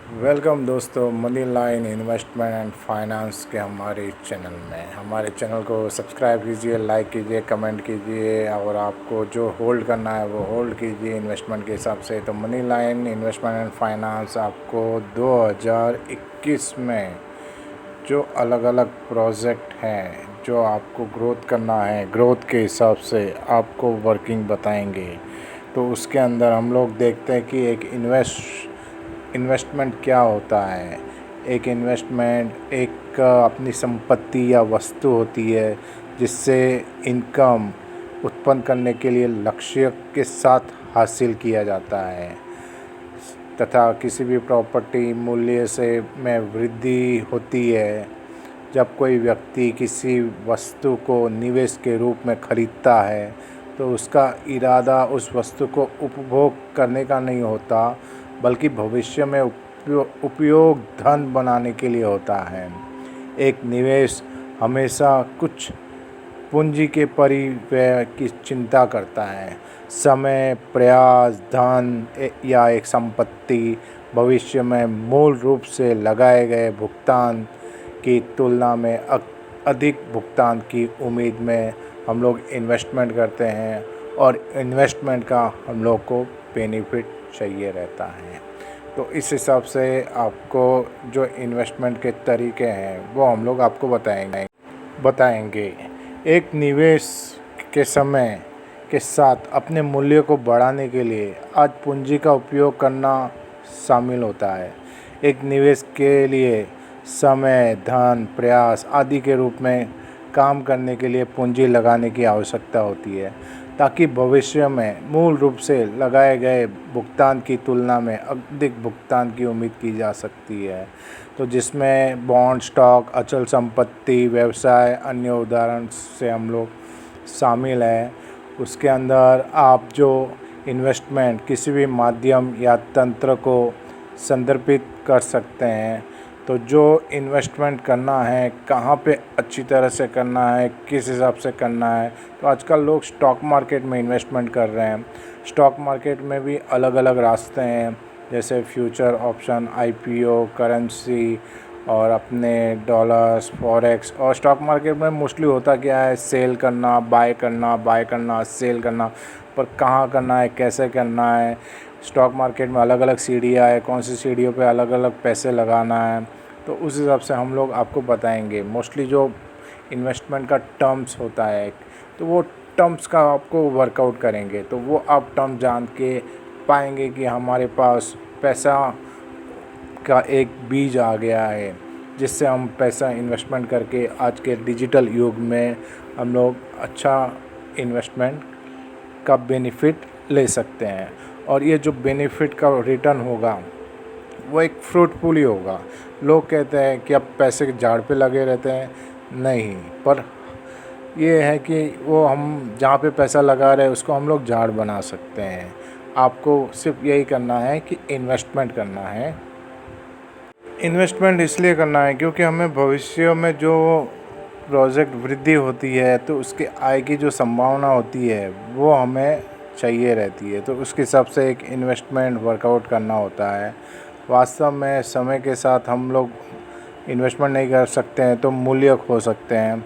Welcome दोस्तों, money line investment and finance के हमारे चैनल को सब्सक्राइब कीजिए, लाइक कीजिए, कमेंट कीजिए और आपको जो होल्ड करना है वो होल्ड कीजिए इन्वेस्टमेंट के हिसाब से। तो money line investment and finance आपको 2021 में जो अलग अलग प्रोजेक्ट हैं जो आपको ग्रोथ करना है, ग्रोथ के हिसाब से आपको वर्किंग बताएंगे। तो उसके अंदर हम लोग देखते हैं कि एक इन्वेस्टमेंट क्या होता है। एक इन्वेस्टमेंट एक अपनी संपत्ति या वस्तु होती है जिससे इनकम उत्पन्न करने के लिए लक्ष्य के साथ हासिल किया जाता है तथा किसी भी प्रॉपर्टी मूल्य से में वृद्धि होती है जब कोई व्यक्ति किसी वस्तु को निवेश के रूप में खरीदता है। तो उसका इरादा उस वस्तु को उपभोग करने का नहीं होता बल्कि भविष्य में उपयोग धन बनाने के लिए होता है। एक निवेश हमेशा कुछ पूंजी के परिव्यय की चिंता करता है। समय, प्रयास, धन या एक संपत्ति भविष्य में मूल रूप से लगाए गए भुगतान की तुलना में अधिक भुगतान की उम्मीद में हम लोग इन्वेस्टमेंट करते हैं और इन्वेस्टमेंट का हम लोग को बेनिफिट चाहिए रहता है। तो इस हिसाब से आपको जो इन्वेस्टमेंट के तरीके हैं वो हम लोग आपको बताएंगे। एक निवेश के समय के साथ अपने मूल्य को बढ़ाने के लिए आज पूंजी का उपयोग करना शामिल होता है। एक निवेश के लिए समय, धन, प्रयास आदि के रूप में काम करने के लिए पूंजी लगाने की आवश्यकता होती है ताकि भविष्य में मूल रूप से लगाए गए भुगतान की तुलना में अधिक भुगतान की उम्मीद की जा सकती है। तो जिसमें बॉन्ड, स्टॉक, अचल संपत्ति, व्यवसाय, अन्य उदाहरण से हम लोग शामिल हैं। उसके अंदर आप जो इन्वेस्टमेंट किसी भी माध्यम या तंत्र को संदर्भित कर सकते हैं। तो जो इन्वेस्टमेंट करना है, कहाँ पे अच्छी तरह से करना है, किस हिसाब से करना है। तो आजकल लोग स्टॉक मार्केट में इन्वेस्टमेंट कर रहे हैं। स्टॉक मार्केट में भी अलग अलग रास्ते हैं जैसे फ्यूचर ऑप्शन, आईपीओ, करेंसी और अपने डॉलर्स, फॉरेक्स। और स्टॉक मार्केट में मोस्टली होता क्या है, सेल करना, बाय करना, सेल करना। पर कहाँ करना है, कैसे करना है। स्टॉक मार्केट में अलग अलग सीढ़ियाँ है, कौन सी सीढ़ियों पे अलग अलग पैसे लगाना है। तो उस हिसाब से हम लोग आपको बताएंगे। मोस्टली जो इन्वेस्टमेंट का टर्म्स होता है तो वो टर्म्स का आपको वर्कआउट करेंगे तो वो आप टर्म जान के पाएंगे कि हमारे पास पैसा का एक बीज आ गया है जिससे हम पैसा इन्वेस्टमेंट करके आज के डिजिटल युग में हम लोग अच्छा इन्वेस्टमेंट का बेनिफिट ले सकते हैं। और ये जो बेनिफिट का रिटर्न होगा वो एक फ्रूटफुल ही होगा। लोग कहते हैं कि अब पैसे के झाड़ पे लगे रहते हैं, नहीं, पर ये है कि वो हम जहाँ पे पैसा लगा रहे हैं उसको हम लोग झाड़ बना सकते हैं। आपको सिर्फ यही करना है कि इन्वेस्टमेंट करना है। इन्वेस्टमेंट इसलिए करना है क्योंकि हमें भविष्य में जो प्रोजेक्ट वृद्धि होती है तो उसके आय की जो संभावना होती है वो हमें चाहिए रहती है। तो उसके हिसाब से एक इन्वेस्टमेंट वर्कआउट करना होता है। वास्तव में समय के साथ हम लोग इन्वेस्टमेंट नहीं कर सकते हैं तो मूल्य खो सकते हैं।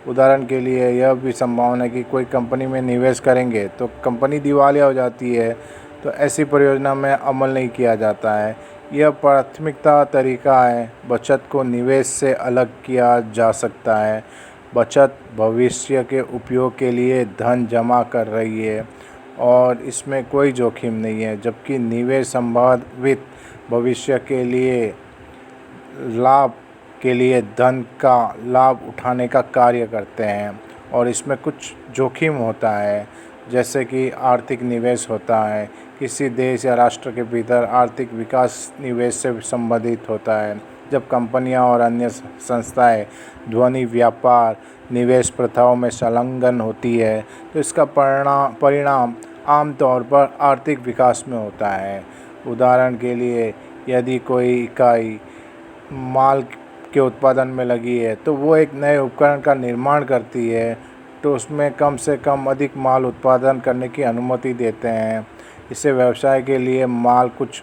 उदाहरण के लिए यह भी संभावना है कि कोई कंपनी में निवेश करेंगे तो कंपनी दिवालिया हो जाती है, तो ऐसी परियोजना में अमल नहीं किया जाता है। यह प्राथमिकता तरीका है। बचत को निवेश से अलग किया जा सकता है। बचत भविष्य के उपयोग के लिए धन जमा कर रही है और इसमें कोई जोखिम नहीं है, जबकि निवेश संभावित भविष्य के लिए लाभ के लिए धन का लाभ उठाने का कार्य करते हैं और इसमें कुछ जोखिम होता है जैसे कि आर्थिक निवेश होता है। किसी देश या राष्ट्र के भीतर आर्थिक विकास निवेश से संबंधित होता है। जब कंपनियां और अन्य संस्थाएं ध्वनि व्यापार निवेश प्रथाओं में संलग्न होती है तो इसका परिणाम आमतौर पर आर्थिक विकास में होता है। उदाहरण के लिए यदि कोई इकाई माल के उत्पादन में लगी है तो वो एक नए उपकरण का निर्माण करती है तो उसमें कम से कम अधिक माल उत्पादन करने की अनुमति देते हैं। इससे व्यवसाय के लिए माल कुछ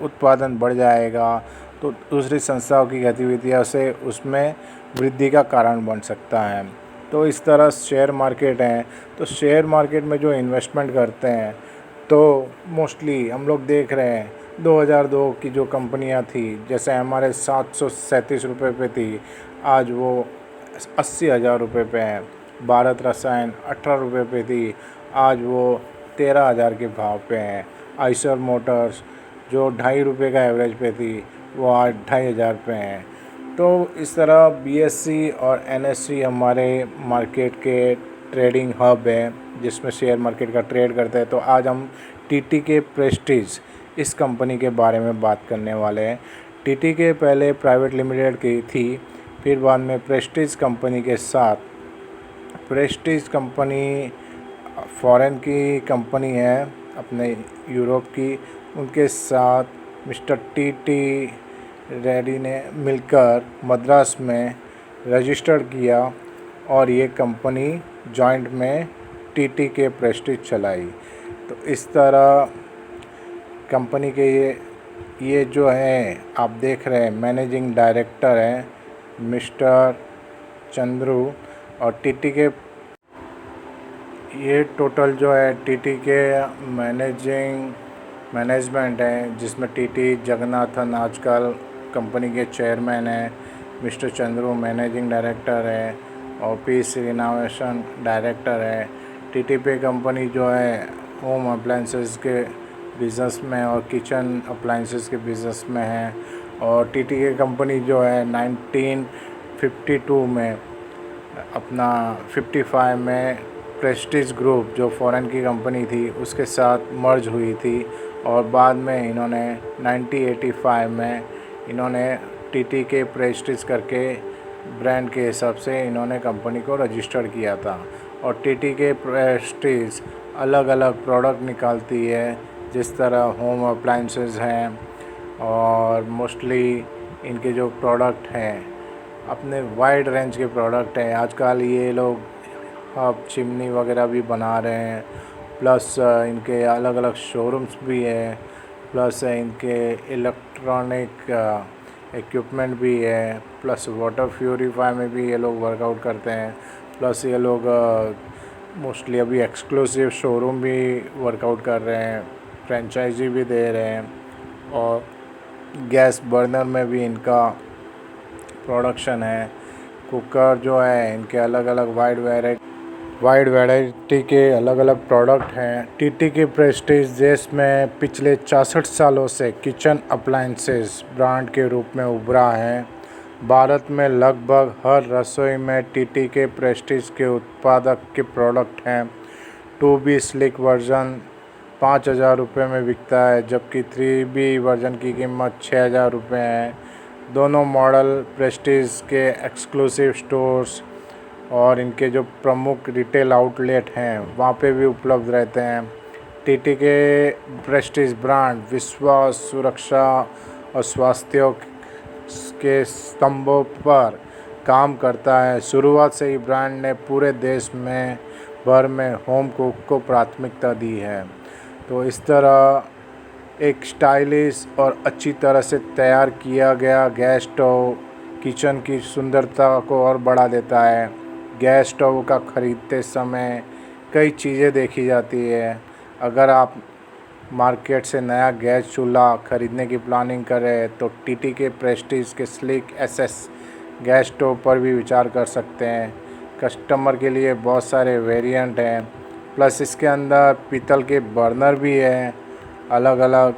उत्पादन बढ़ जाएगा तो दूसरी संस्थाओं की गतिविधियों से उसमें वृद्धि का कारण बन सकता है। तो इस तरह शेयर मार्केट है, तो शेयर मार्केट में जो इन्वेस्टमेंट करते हैं तो मोस्टली हम लोग देख रहे हैं 2002 की जो कंपनियां थी, जैसे हमारे 737 रुपये पे थी, आज वो 80,000 रुपये पे है। भारत रसायन 18 रुपये पे थी, आज वो 13,000 के भाव पे हैं। आइसर मोटर्स जो 2.5 रुपये का एवरेज पे थी, वो आज 2,500 पे हैं। तो इस तरह बीएससी और एनएससी हमारे मार्केट के ट्रेडिंग हब है, जिसमें शेयर मार्केट का ट्रेड करते हैं। तो आज हम टीटीके प्रेस्टीज इस कंपनी के बारे में बात करने वाले हैं। टीटीके पहले प्राइवेट लिमिटेड की थी, फिर बाद में प्रेस्टीज कंपनी के साथ, प्रेस्टीज कंपनी फॉरेन की कंपनी है, अपने यूरोप की, उनके साथ मिस्टर टी रेड्डी ने मिलकर मद्रास में रजिस्टर्ड किया और ये कंपनी जॉइंट में टीटीके प्रेस्टीज चलाई। तो इस तरह कंपनी के ये जो है आप देख रहे हैं मैनेजिंग डायरेक्टर हैं मिस्टर चंद्रू, और टीटीके ये टोटल जो है टीटीके मैनेजमेंट है, जिसमें टीटी जगन्नाथन आजकल कंपनी के चेयरमैन हैं, मिस्टर चंद्रू मैनेजिंग डायरेक्टर है और पी श्रीनिवासन डायरेक्टर है। टीटीपी कंपनी जो है होम अप्लायंसेस के बिज़नेस में और किचन अप्लायंसेस के बिज़नेस में है। और टीटीके कंपनी जो है 1952 में अपना 55 में प्रेस्टीज ग्रुप जो फॉरेन की कंपनी थी उसके साथ मर्ज हुई थी, और बाद में इन्होंने 1985 में इन्होंने टीटीके प्रेस्टीज करके ब्रांड के हिसाब से इन्होंने कंपनी को रजिस्टर किया था। और टीटीके प्रेस्टीज अलग अलग प्रोडक्ट निकालती है, जिस तरह होम अप्लायंसेस हैं, और मोस्टली इनके जो प्रोडक्ट हैं अपने वाइड रेंज के प्रोडक्ट हैं। आजकल ये लोग अब चिमनी वगैरह भी बना रहे हैं, प्लस इनके अलग अलग शोरूम्स भी है, प्लस इनके इलेक्ट्रॉनिक इक्विपमेंट भी है, प्लस वाटर प्यूरीफायर में भी ये लोग वर्कआउट करते हैं, प्लस ये लोग मोस्टली अभी एक्सक्लूसिव शोरूम भी वर्कआउट कर रहे हैं, फ्रेंचाइजी भी दे रहे हैं, और गैस बर्नर में भी इनका प्रोडक्शन है। कुकर जो है इनके अलग अलग वाइड वैरायटी के अलग अलग प्रोडक्ट हैं। टीटीके प्रेस्टीज देश में पिछले 66 सालों से किचन अप्लायंसेस ब्रांड के रूप में उभरा है। भारत में लगभग हर रसोई में टीटीके प्रेस्टीज के उत्पादक के प्रोडक्ट हैं। 2B स्लिक वर्जन 5,000 रुपये में बिकता है, जबकि 3B वर्जन की कीमत 6,000 रुपये है। दोनों मॉडल प्रेस्टीज के एक्सक्लूसिव स्टोर्स और इनके जो प्रमुख रिटेल आउटलेट हैं वहाँ पे भी उपलब्ध रहते हैं। टीटीके प्रेस्टीज ब्रांड विश्वास, सुरक्षा और स्वास्थ्य के स्तंभों पर काम करता है। शुरुआत से ही ब्रांड ने पूरे देश में भर में होम कुक को प्राथमिकता दी है। तो इस तरह एक स्टाइलिश और अच्छी तरह से तैयार किया गया गैस स्टोव किचन की सुंदरता को और बढ़ा देता है। गैस स्टोव का ख़रीदते समय कई चीज़ें देखी जाती है। अगर आप मार्केट से नया गैस चूल्हा ख़रीदने की प्लानिंग करें तो टीटीके प्रेस्टीज के स्लिक एसएस गैस स्टोव पर भी विचार कर सकते हैं। कस्टमर के लिए बहुत सारे वेरिएंट हैं, प्लस इसके अंदर पीतल के बर्नर भी हैं अलग अलग,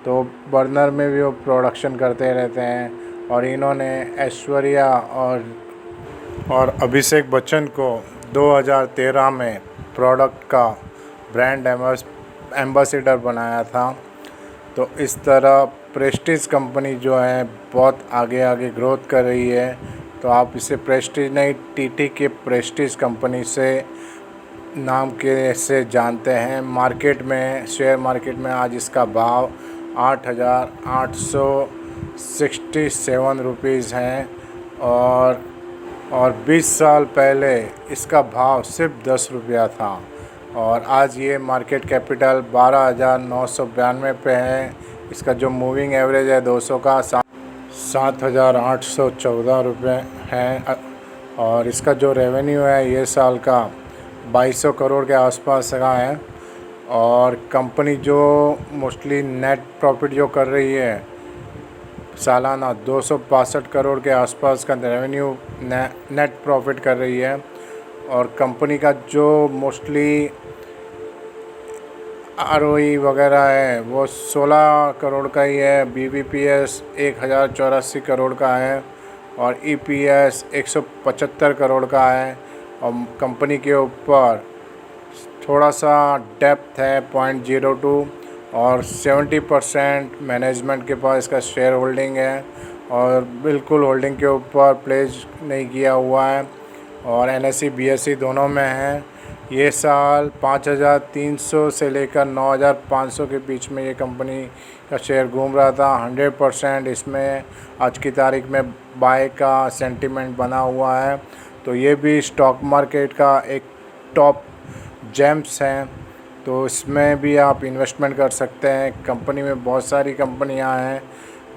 तो बर्नर में भी वो प्रोडक्शन करते रहते हैं। और इन्होंने ऐश्वर्या और अभिषेक बच्चन को 2013 में प्रोडक्ट का ब्रांड एम्बेसडर बनाया था। तो इस तरह प्रेस्टीज कंपनी जो है बहुत आगे ग्रोथ कर रही है। तो आप इसे प्रेस्टीज नहीं, टीटीके प्रेस्टीज कंपनी से नाम के से जानते हैं। मार्केट में, शेयर मार्केट में आज इसका भाव 8,867 रुपीज़ हैं, और 20 साल पहले इसका भाव सिर्फ 10 रुपया था, और आज ये मार्केट कैपिटल 12,992 पे है। इसका जो मूविंग एवरेज है 200 का 7,814 रुपये है। और इसका जो रेवेन्यू है ये साल का 2200 करोड़ के आसपास का है। और कंपनी जो मोस्टली नेट प्रॉफिट जो कर रही है सालाना 262 करोड़ के आसपास का रेवेन्यू नेट प्रॉफिट कर रही है। और कंपनी का जो मोस्टली ROE वगैरह है वो 16 करोड़ का ही है। BVPS 1084 करोड़ का है और EPS 175 करोड़ का है। और कंपनी के ऊपर थोड़ा सा डेप्थ है 0.02 और 70% मैनेजमेंट के पास इसका शेयर होल्डिंग है और बिल्कुल होल्डिंग के ऊपर प्लेज नहीं किया हुआ है। और NSE BSE दोनों में है। ये साल 5,300 से लेकर 9,500 के बीच में ये कंपनी का शेयर घूम रहा था। 100% इसमें आज की तारीख में बाय का सेंटीमेंट बना हुआ है। तो ये भी स्टॉक मार्केट का एक टॉप जेम्स हैं, तो इसमें भी आप इन्वेस्टमेंट कर सकते हैं। कंपनी में बहुत सारी कंपनियां हैं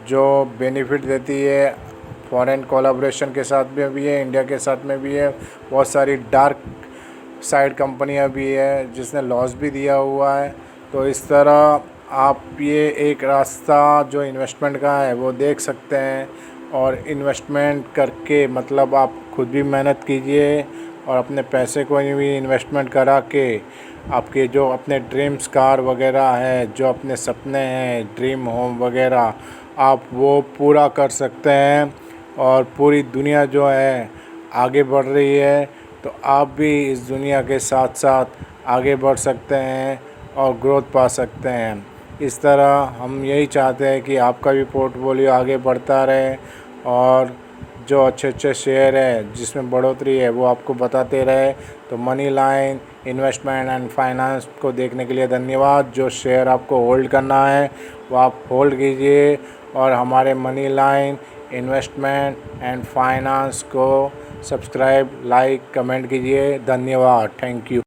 जो बेनिफिट देती है। फॉरेन कोलैबोरेशन के साथ में भी है, इंडिया के साथ में भी है। बहुत सारी डार्क साइड कंपनियां भी है जिसने लॉस भी दिया हुआ है। तो इस तरह आप ये एक रास्ता जो इन्वेस्टमेंट का है वो देख सकते हैं। और इन्वेस्टमेंट करके मतलब आप खुद भी मेहनत कीजिए और अपने पैसे को भी इन्वेस्टमेंट करा के आपके जो अपने ड्रीम्स कार वगैरह है, जो अपने सपने हैं, ड्रीम होम वगैरह, आप वो पूरा कर सकते हैं। और पूरी दुनिया जो है आगे बढ़ रही है, तो आप भी इस दुनिया के साथ साथ आगे बढ़ सकते हैं और ग्रोथ पा सकते हैं। इस तरह हम यही चाहते हैं कि आपका भी पोर्टफोलियो आगे बढ़ता रहे और जो अच्छे अच्छे शेयर है जिसमें बढ़ोतरी है वो आपको बताते रहे। तो money line investment and finance को देखने के लिए धन्यवाद। जो शेयर आपको होल्ड करना है वो आप होल्ड कीजिए और हमारे money line investment and finance को सब्सक्राइब, लाइक, कमेंट कीजिए। धन्यवाद। Thank you.